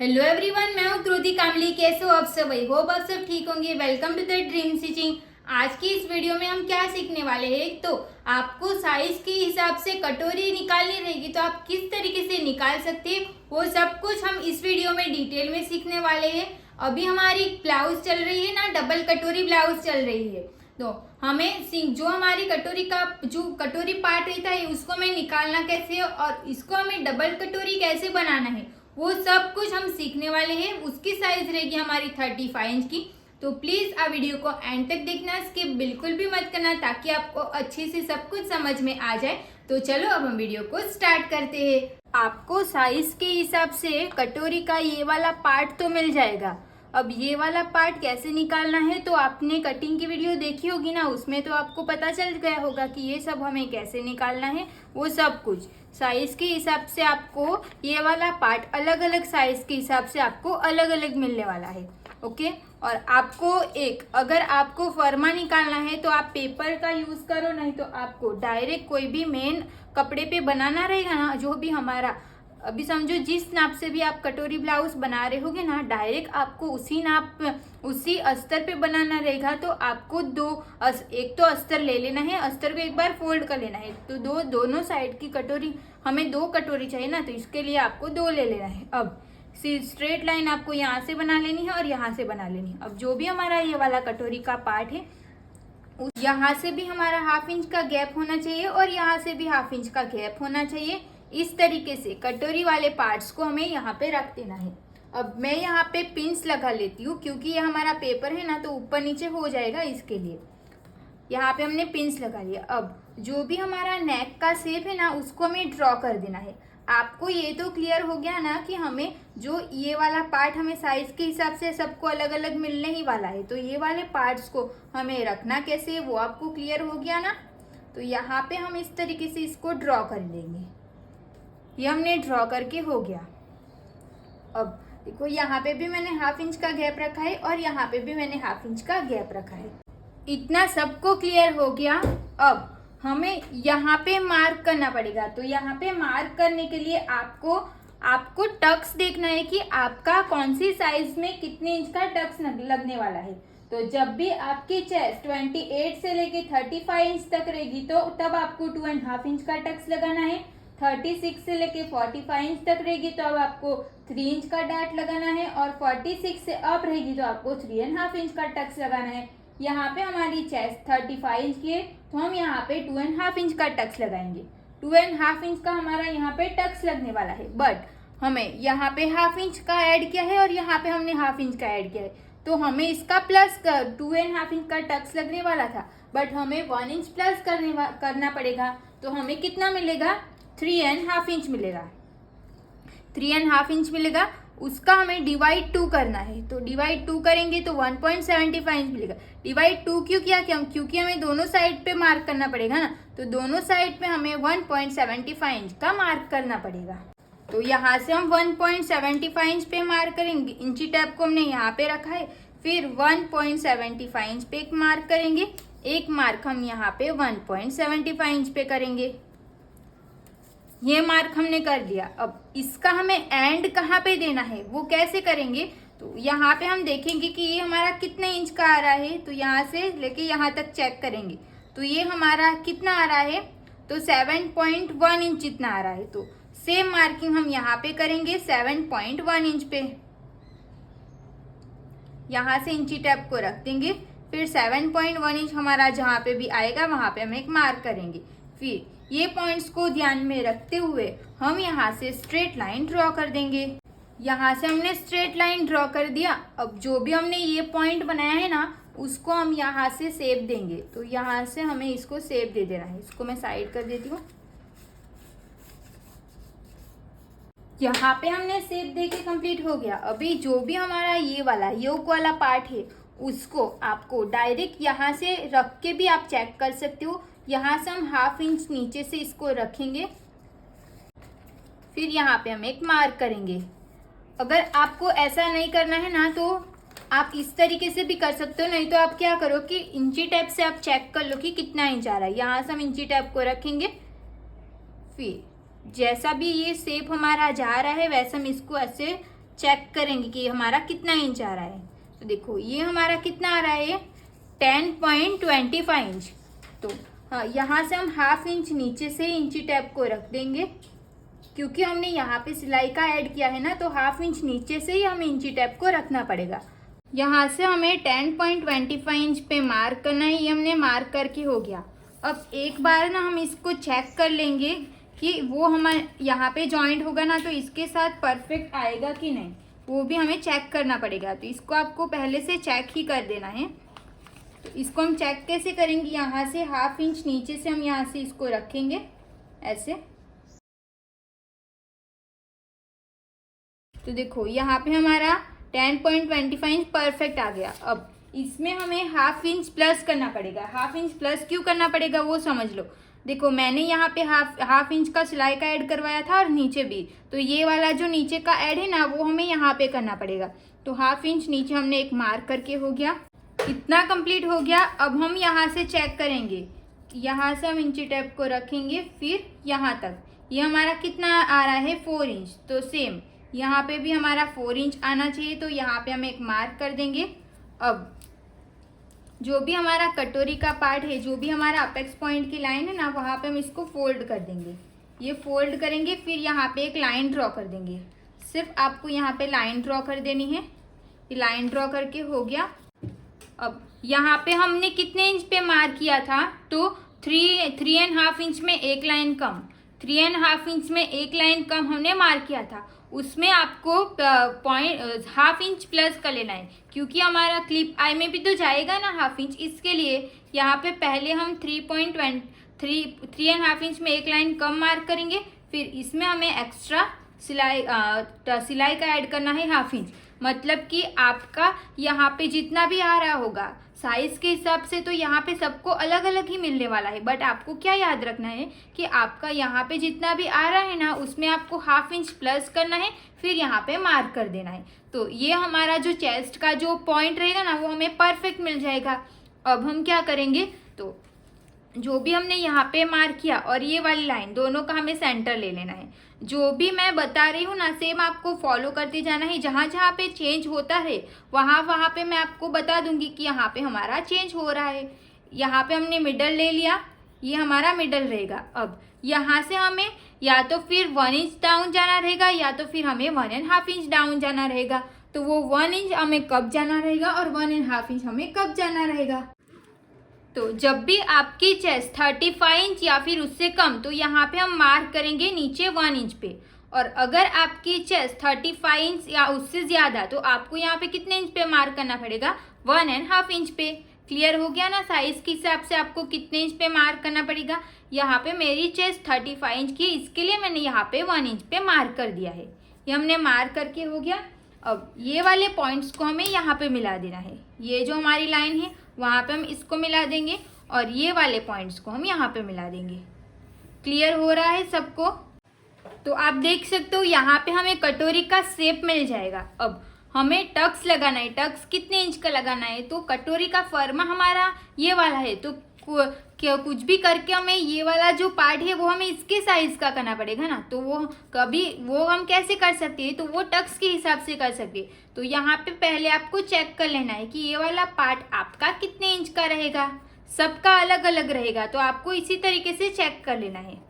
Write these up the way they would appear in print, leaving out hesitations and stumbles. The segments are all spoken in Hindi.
हेलो एवरीवन, मैं हूँ क्रोधी कामली। कैसे हो आप सब? आई होप आप सब ठीक होंगे। Welcome to the dream stitching. आज की इस वीडियो में हम क्या सीखने वाले हैं, तो आपको साइज के हिसाब से कटोरी निकालनी रहेगी तो आप किस तरीके से निकाल सकते हैं वो सब कुछ हम इस वीडियो में डिटेल में सीखने वाले हैं। अभी हमारी ब्लाउज चल रही है ना, डबल कटोरी ब्लाउज चल रही है, तो हमें जो हमारी कटोरी का जो कटोरी पार्ट रहता है उसको हमें निकालना कैसे है और इसको हमें डबल कटोरी कैसे बनाना है वो सब कुछ हम सीखने वाले हैं। उसकी साइज रहेगी हमारी 35 इंच की। तो प्लीज आप वीडियो को एंड तक देखना, स्किप बिल्कुल भी मत करना ताकि आपको अच्छे से सब कुछ समझ में आ जाए। तो चलो अब हम वीडियो को स्टार्ट करते हैं। आपको साइज के हिसाब से कटोरी का ये वाला पार्ट तो मिल जाएगा। अब ये वाला पार्ट कैसे निकालना है तो आपने कटिंग की वीडियो देखी होगी ना, उसमें तो आपको पता चल गया होगा कि ये सब हमें कैसे निकालना है। वो सब कुछ साइज के हिसाब से आपको ये वाला पार्ट अलग अलग साइज के हिसाब से आपको अलग अलग मिलने वाला है। ओके, और आपको अगर आपको फर्मा निकालना है तो आप पेपर का यूज करो, नहीं तो आपको डायरेक्ट कोई भी मेन कपड़े पे बनाना रहेगा ना, जो भी हमारा अभी समझो जिस नाप से भी आप कटोरी ब्लाउज बना रहे होगे ना, डायरेक्ट आपको उसी नाप उसी अस्तर पे बनाना रहेगा। तो आपको एक तो अस्तर ले लेना है, अस्तर को एक बार फोल्ड कर लेना है। तो दोनों साइड की कटोरी, हमें 2 कटोरी चाहिए ना, तो इसके लिए आपको 2 ले लेना है। अब स्ट्रेट लाइन आपको यहाँ से बना लेनी है और यहाँ से बना लेनी है। अब जो भी हमारा ये वाला कटोरी का पार्ट है, यहाँ से भी हमारा 1/2 इंच का गैप होना चाहिए और यहाँ से भी 1/2 इंच का गैप होना चाहिए। इस तरीके से कटोरी वाले पार्ट्स को हमें यहाँ पे रख देना है। अब मैं यहाँ पे पिंस लगा लेती हूँ क्योंकि ये हमारा पेपर है ना, तो ऊपर नीचे हो जाएगा, इसके लिए यहाँ पे हमने पिंस लगा लिया। अब जो भी हमारा नेक का शेप है ना, उसको हमें ड्रॉ कर देना है। आपको ये तो क्लियर हो गया ना कि हमें जो ये वाला पार्ट हमें साइज के हिसाब से सबको अलग अलग मिलने ही वाला है, तो ये वाले पार्ट्स को हमें रखना कैसे है वो आपको क्लियर हो गया ना। तो यहाँ पे हम इस तरीके से इसको ड्रॉ कर लेंगे। ये हमने ड्रॉ करके हो गया। अब देखो यहाँ पे भी मैंने 1/2 इंच का गैप रखा है और यहाँ पे भी मैंने 1/2 इंच का गैप रखा है। इतना सबको क्लियर हो गया। अब हमें यहाँ पे मार्क करना पड़ेगा। तो यहाँ पे मार्क करने के लिए आपको टक्स देखना है कि आपका कौन सी साइज में कितने इंच का टक्स लगने वाला है। तो जब भी आपकी चेस्ट 28 से लेके 35 इंच तक रहेगी तो तब आपको 2.5 इंच का टक्स लगाना है। 36 से लेके 45 इंच तक रहेगी तो अब आपको 3 इंच का डार्ट लगाना है और 46 से अप रहेगी तो आपको 3.5 इंच का टक्स लगाना है। यहाँ पे हमारी चेस्ट 35 इंच की है तो हम यहाँ पे 2.5 इंच का टक्स लगाएंगे। 2.5 इंच का हमारा यहाँ पे टक्स लगने वाला है, बट हमें यहाँ पे 1/2 इंच का ऐड किया है और यहाँ पे हमने 1/2 इंच का ऐड किया है, तो हमें इसका प्लस 2.5 इंच का टक्स लगने वाला था, बट हमें 1 इंच प्लस करना पड़ेगा। तो हमें कितना मिलेगा? 3.5 इंच मिलेगा। 3.5 इंच मिलेगा, उसका हमें डिवाइड 2 करना है। तो डिवाइड 2 करेंगे तो 1.75 इंच मिलेगा। डिवाइड 2 क्यों किया? क्योंकि हमें दोनों साइड पे मार्क करना पड़ेगा ना, तो दोनों साइड पे हमें 1.75 इंच का मार्क करना पड़ेगा। तो यहाँ से हम 1.75 इंच पे मार्क करेंगे। इंची टैप को हमने यहाँ पे रखा है, फिर 1.75 इंच पे एक मार्क करेंगे। एक मार्क हम यहाँ पे 1.75 इंच पे करेंगे। ये मार्क हमने कर दिया। अब इसका हमें एंड कहाँ पे देना है वो कैसे करेंगे? तो यहाँ पे हम देखेंगे कि ये हमारा कितने इंच का आ रहा है, तो यहाँ से लेके यहाँ तक चेक करेंगे। तो ये हमारा कितना आ रहा है? तो 7.1 इंच जितना आ रहा है। तो सेम मार्किंग हम यहाँ पे करेंगे 7.1 इंच पे। यहाँ से इंची टैप को रख देंगे, फिर 7.1 इंच हमारा जहाँ पे भी आएगा वहाँ पे हम एक मार्क करेंगे। फिर ये पॉइंट्स को ध्यान में रखते हुए हम यहाँ से स्ट्रेट लाइन ड्रॉ कर देंगे। यहाँ से हमने स्ट्रेट लाइन ड्रॉ कर दिया। अब जो भी हमने ये पॉइंट बनाया है ना, उसको हम यहाँ से शेप देंगे। तो यहाँ से हमें इसको शेप दे देना है। इसको मैं साइड कर देती हूँ। यहाँ पे हमने शेप दे के कंप्लीट हो गया। अभी जो भी हमारा ये वाला योक वाला पार्ट है, उसको आपको डायरेक्ट यहाँ से रख के भी आप चेक कर सकते हो। यहाँ से हम 1/2 इंच नीचे से इसको रखेंगे, फिर यहाँ पे हम एक मार्क करेंगे। अगर आपको ऐसा नहीं करना है ना, तो आप इस तरीके से भी कर सकते हो, नहीं तो आप क्या करो कि इंची टैप से आप चेक कर लो कि कितना इंच आ रहा है। यहाँ से हम इंची टैप को रखेंगे, फिर जैसा भी ये शेप हमारा जा रहा है वैसे हम इसको ऐसे चेक करेंगे कि हमारा कितना इंच आ रहा है। तो देखो ये हमारा कितना आ रहा है 10.25 इंच। तो हाँ, यहाँ से हम हाफ इंच नीचे से इंची टेप को रख देंगे, क्योंकि हमने यहाँ पे सिलाई का ऐड किया है ना, तो हाफ इंच नीचे से ही हमें इंची टेप को रखना पड़ेगा। यहाँ से हमें 10.25 इंच पे मार्क करना है। ये हमने मार्क करके हो गया। अब एक बार ना हम इसको चेक कर लेंगे कि वो हमारे यहाँ पे जॉइंट होगा ना, तो इसके साथ परफेक्ट आएगा कि नहीं, वो भी हमें चेक करना पड़ेगा। तो इसको आपको पहले से चेक ही कर देना है। तो इसको हम चेक कैसे करेंगे, यहाँ से हाफ इंच नीचे से हम यहाँ से इसको रखेंगे ऐसे। तो देखो यहाँ पे हमारा 10.25 इंच परफेक्ट आ गया। अब इसमें हमें हाफ इंच प्लस करना पड़ेगा। हाफ इंच प्लस क्यों करना पड़ेगा वो समझ लो। देखो मैंने यहाँ पे हाफ इंच का सिलाई का ऐड करवाया था और नीचे भी, तो ये वाला जो नीचे का ऐड है ना, वो हमें यहाँ पे करना पड़ेगा। तो हाफ इंच नीचे हमने एक मार्क करके हो गया। इतना कंप्लीट हो गया। अब हम यहाँ से चेक करेंगे, यहाँ से हम इंची टेप को रखेंगे, फिर यहाँ तक ये हमारा कितना आ रहा है 4 इंच। तो सेम यहाँ पे भी हमारा 4 इंच आना चाहिए। तो यहाँ पे हम एक मार्क कर देंगे। अब जो भी हमारा कटोरी का पार्ट है, जो भी हमारा अपेक्स पॉइंट की लाइन है ना, वहाँ पे हम इसको फोल्ड कर देंगे। ये फोल्ड करेंगे, फिर यहाँ पे एक लाइन ड्रॉ कर देंगे। सिर्फ आपको यहाँ पे लाइन ड्रॉ कर देनी है। ये लाइन ड्रॉ करके हो गया। अब यहाँ पे हमने कितने इंच पे मार्क किया था, तो 3.5 इंच में एक लाइन कम, 3.5 इंच में एक लाइन कम हमने मार्क किया था। उसमें आपको हाफ इंच प्लस कर लेना है, क्योंकि हमारा क्लिप आई में भी तो जाएगा ना हाफ इंच। इसके लिए यहाँ पे पहले हम 3.5 इंच में एक लाइन कम मार्क करेंगे, फिर इसमें हमें एक्स्ट्रा सिलाई का ऐड करना है हाफ इंच। मतलब कि आपका यहाँ पे जितना भी आ रहा होगा साइज के हिसाब से, तो यहाँ पे सबको अलग अलग ही मिलने वाला है। बट आपको क्या याद रखना है कि आपका यहाँ पे जितना भी आ रहा है ना, उसमें आपको हाफ इंच प्लस करना है, फिर यहाँ पे मार्क कर देना है। तो ये हमारा जो चेस्ट का जो पॉइंट रहेगा ना, वो हमें परफेक्ट मिल जाएगा। अब हम क्या करेंगे, तो जो भी हमने यहाँ पे मार्क किया और ये वाली लाइन, दोनों का हमें सेंटर ले लेना है। जो भी मैं बता रही हूँ ना, सेम आपको फॉलो करते जाना है। जहाँ जहाँ पे चेंज होता है वहाँ पे मैं आपको बता दूंगी कि यहाँ पे हमारा चेंज हो रहा है। यहाँ पे हमने मिडल ले लिया, ये हमारा मिडल रहेगा। अब यहाँ से हमें या तो फिर 1 इंच डाउन जाना रहेगा, या तो फिर हमें 1.5 इंच डाउन जाना रहेगा। तो वो 1 इंच हमें कब जाना रहेगा और 1.5 इंच हमें कब जाना रहेगा। तो जब भी आपकी चेस्ट 35 इंच या फिर उससे कम, तो यहाँ पे हम मार्क करेंगे नीचे 1 इंच पे। और अगर आपकी चेस्ट 35 इंच या उससे ज़्यादा, तो आपको यहाँ पे कितने इंच पे मार्क करना पड़ेगा, 1.5 इंच पे। क्लियर हो गया ना, साइज के हिसाब से आपको कितने इंच पे मार्क करना पड़ेगा। यहाँ पे मेरी चेस्ट 35 इंच की, इसके लिए मैंने यहाँ पे 1 इंच पे मार्क कर दिया है। ये हमने मार्क करके हो गया। अब ये वाले पॉइंट्स को हमें यहाँ पे मिला देना है। ये जो हमारी लाइन है वहाँ पे हम इसको मिला देंगे, और ये वाले पॉइंट्स को हम यहाँ पे मिला देंगे। क्लियर हो रहा है सबको। तो आप देख सकते हो यहाँ पे हमें कटोरी का शेप मिल जाएगा। अब हमें टक्स लगाना है। टक्स कितने इंच का लगाना है, तो कटोरी का फर्मा हमारा ये वाला है, तो कुछ भी करके हमें ये वाला जो पार्ट है वो हमें इसके साइज का करना पड़ेगा ना। तो वो हम कैसे कर सकते हैं, तो वो टक्स के हिसाब से कर सकते हैं। तो यहाँ पे पहले आपको चेक कर लेना है कि ये वाला पार्ट आपका कितने इंच का रहेगा। सबका अलग अलग रहेगा, तो आपको इसी तरीके से चेक कर लेना है।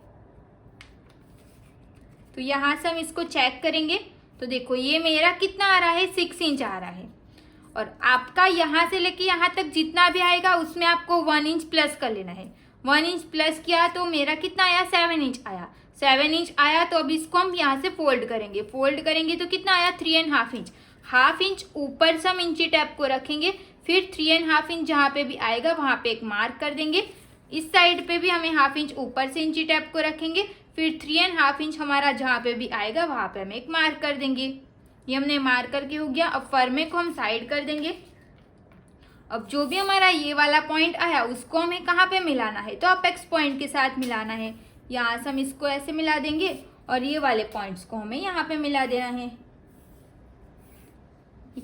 तो यहाँ से हम इसको चेक करेंगे। तो देखो ये मेरा कितना आ रहा है, 6 इंच आ रहा है। और आपका यहाँ से लेके यहाँ तक जितना भी आएगा उसमें आपको 1 इंच प्लस कर लेना है। 1 इंच प्लस किया तो मेरा कितना आया, 7 इंच आया। 7 इंच आया, तो अब इसको हम यहाँ से फोल्ड करेंगे। फोल्ड करेंगे तो कितना आया, 3.5 इंच। हाफ इंच ऊपर से हम इंची टैप को रखेंगे, फिर 3.5 इंच जहाँ पे भी आएगा वहाँ पे एक मार्क कर देंगे। इस साइड पे भी हमें हाफ इंच ऊपर से इंची टैप को रखेंगे, फिर 3.5 इंच हमारा जहाँ पे भी आएगा वहाँ पे हम एक मार्क कर देंगे। ये हमने मार्क करके हो गया। अब फर्मे को हम साइड कर देंगे। अब जो भी हमारा ये वाला पॉइंट आया उसको हमें कहाँ पे मिलाना है, तो अपेक्स पॉइंट के साथ मिलाना है। यहाँ से हम इसको ऐसे मिला देंगे और ये वाले पॉइंट्स को हमें यहाँ पे मिला देना है।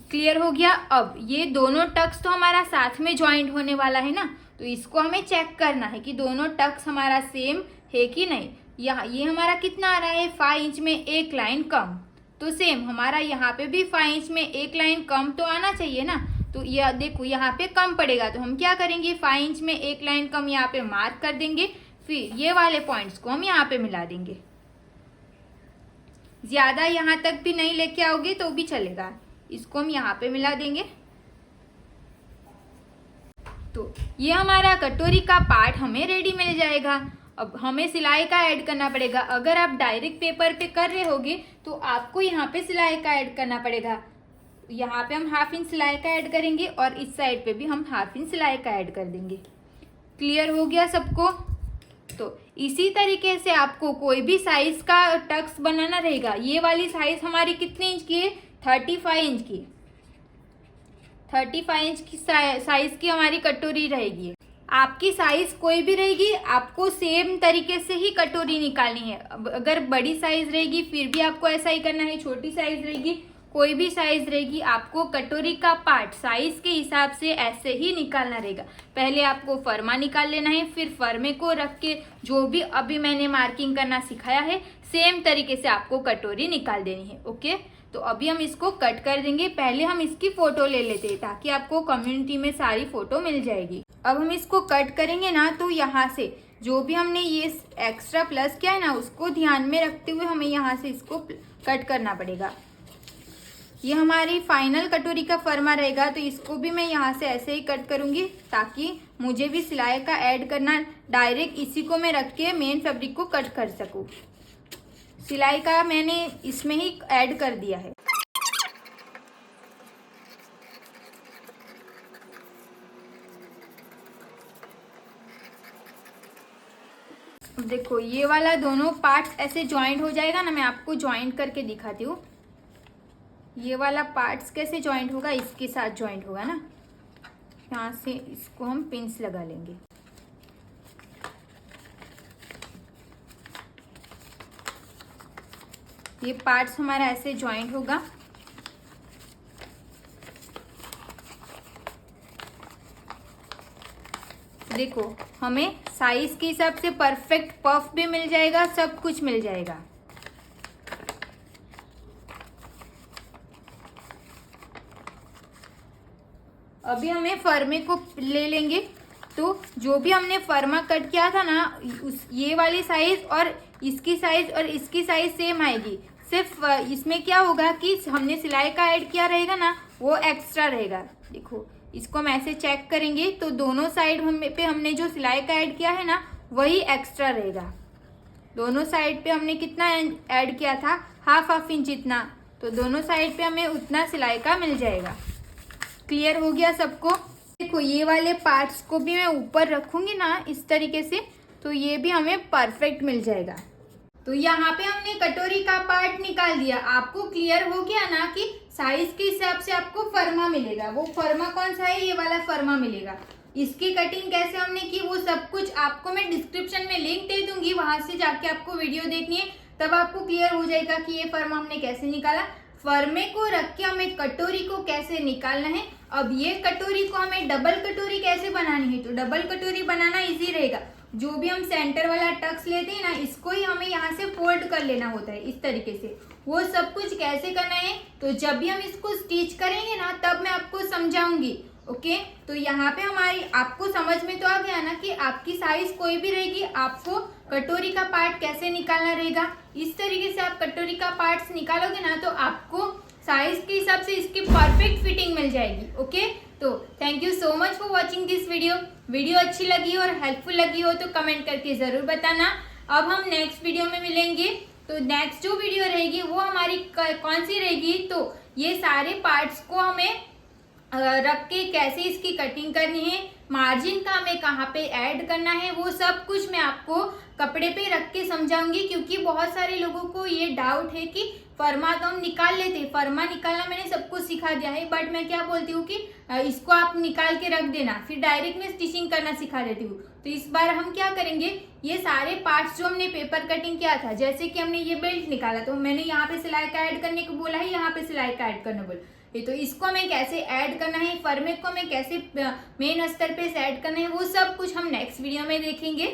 क्लियर हो गया। अब ये दोनों टक्स तो हमारा साथ में ज्वाइंट होने वाला है ना, तो इसको हमें चेक करना है कि दोनों टक्स हमारा सेम है कि नहीं। यहाँ ये हमारा कितना आ रहा है, 5 इंच में एक लाइन कम। तो सेम हमारा यहाँ पे भी 5 इंच में एक लाइन कम तो आना चाहिए ना, तो यह देखो यहाँ पे कम पड़ेगा, तो हम क्या करेंगे 5 इंच में एक लाइन कम यहाँ पे मार्क कर देंगे, फिर ये वाले पॉइंट्स को हम यहाँ पे मिला देंगे। ज्यादा यहाँ तक भी नहीं लेके आओगे तो भी चलेगा, इसको हम यहाँ पे मिला देंगे। तो ये हमारा कटोरी का पार्ट हमें रेडी मिल जाएगा। अब हमें सिलाई का ऐड करना पड़ेगा। अगर आप डायरेक्ट पेपर पे कर रहे होगे तो आपको यहाँ पे सिलाई का ऐड करना पड़ेगा। यहाँ पे हम 1/2 इंच सिलाई का ऐड करेंगे और इस साइड पे भी हम 1/2 इंच सिलाई का ऐड कर देंगे। क्लियर हो गया सबको? तो इसी तरीके से आपको कोई भी साइज का टक्स बनाना रहेगा। ये वाली साइज हमारी कितने इंच की है? 35 इंच की। 35 इंच की साइज की हमारी कटोरी रहेगी। आपकी साइज कोई भी रहेगी, आपको सेम तरीके से ही कटोरी निकालनी है। अगर बड़ी साइज रहेगी फिर भी आपको ऐसा ही करना है, छोटी साइज रहेगी, कोई भी साइज रहेगी, आपको कटोरी का पार्ट साइज के हिसाब से ऐसे ही निकालना रहेगा। पहले आपको फर्मा निकाल लेना है, फिर फर्मे को रख के जो भी अभी मैंने मार्किंग करना सिखाया है सेम तरीके से आपको कटोरी निकाल देनी है। ओके, तो अभी हम इसको कट कर देंगे। पहले हम इसकी फोटो ले लेते हैं ताकि आपको कम्युनिटी में सारी फोटो मिल जाएगी। अब हम इसको कट करेंगे ना, तो यहाँ से जो भी हमने ये एक्स्ट्रा प्लस किया है ना उसको ध्यान में रखते हुए हमें यहाँ से इसको कट करना पड़ेगा। ये हमारी फाइनल कटोरी का फर्मा रहेगा, तो इसको भी मैं यहाँ से ऐसे ही कट करूँगी ताकि मुझे भी सिलाई का ऐड करना डायरेक्ट इसी को मैं रख के मेन फैब्रिक को कट कर सकूँ। सिलाई का मैंने इसमें ही ऐड कर दिया है। देखो ये वाला दोनों पार्ट्स ऐसे जॉइंट हो जाएगा ना, मैं आपको जॉइंट करके दिखाती हूँ। ये वाला पार्ट्स कैसे जॉइंट होगा, इसके साथ जॉइंट होगा ना। यहाँ से इसको हम पिंस लगा लेंगे। ये पार्ट्स हमारा ऐसे जॉइंट होगा। देखो हमें साइज के हिसाब से परफेक्ट पफ भी मिल जाएगा, सब कुछ मिल जाएगा। अभी हमें फर्मे को ले लेंगे। तो जो भी हमने फर्मा कट किया था ना, ये वाली साइज और इसकी साइज और इसकी साइज सेम आएगी। सिर्फ इसमें क्या होगा कि हमने सिलाई का ऐड किया रहेगा ना, वो एक्स्ट्रा रहेगा। देखो इसको हम ऐसे चेक करेंगे तो दोनों साइड पे हमने जो सिलाई का ऐड किया है ना वही एक्स्ट्रा रहेगा। दोनों साइड पे हमने कितना ऐड किया था, 1/2 इंच इतना, तो दोनों साइड पे हमें उतना सिलाई का मिल जाएगा। क्लियर हो गया सबको? देखो ये वाले पार्ट्स को भी मैं ऊपर रखूंगी ना इस तरीके से, तो ये भी हमें परफेक्ट मिल जाएगा। तो यहाँ पे हमने कटोरी का पार्ट निकाल दिया। आपको क्लियर हो गया ना कि साइज के हिसाब से आपको फर्मा मिलेगा। वो फर्मा कौन सा है? ये वाला फर्मा मिलेगा। इसकी कटिंग कैसे हमने की वो सब कुछ आपको मैं डिस्क्रिप्शन में लिंक दे दूंगी, वहां से जाके आपको वीडियो देखनी है, तब आपको क्लियर हो जाएगा कि ये फर्मा हमने कैसे निकाला। फर्मे को रख के हमें कटोरी को कैसे निकालना है। अब ये कटोरी को हमें डबल कटोरी कैसे बनानी है, तो डबल कटोरी बनाना इजी रहेगा। जो भी हम सेंटर वाला टक्स लेते हैं ना, इसको ही हमें यहाँ से फोल्ड कर लेना होता है इस तरीके से। वो सब कुछ कैसे करना है तो जब भी हम इसको स्टिच करेंगे ना तब मैं आपको समझाऊंगी। ओके, तो यहाँ पे हमारी आपको समझ में तो आ गया ना कि आपकी साइज कोई भी रहेगी, आपको कटोरी का पार्ट कैसे निकालना रहेगा। इस तरीके से आप कटोरी का पार्ट्स निकालोगे ना तो आपको साइज के हिसाब से इसकी परफेक्ट फिटिंग मिल जाएगी। ओके, तो thank you so much for watching this video अच्छी लगी और हेल्पफुल लगी हो तो कमेंट करके ज़रूर बताना। अब हम नेक्स्ट वीडियो में मिलेंगे। तो नेक्स्ट जो वीडियो रहेगी वो हमारी कौन सी रहेगी, तो ये सारे पार्ट्स को हमें रख के कैसे इसकी कटिंग करनी है, मार्जिन का हमें कहाँ पे ऐड करना है, वो सब कुछ मैं आपको कपड़े पे रख के समझाऊंगी। क्योंकि बहुत सारे लोगों को ये डाउट है कि फर्मा तो हम निकाल लेते, फर्मा निकालना मैंने सबको सिखा दिया है, बट मैं क्या बोलती हूँ कि इसको आप निकाल के रख देना, फिर डायरेक्ट मैं स्टिचिंग करना सिखा देती हूँ। तो इस बार हम क्या करेंगे, ये सारे पार्ट्स जो हमने पेपर कटिंग किया था, जैसे कि हमने ये बेल्ट निकाला तो मैंने यहाँ पे सिलाई का ऐड करने को बोला है, यहाँ पे सिलाई का ऐड करना बोला, तो इसको हमें कैसे ऐड करना है, फर्मे को हमें कैसे मेन अस्तर पे ऐड करना है, वो सब कुछ हम नेक्स्ट वीडियो में देखेंगे।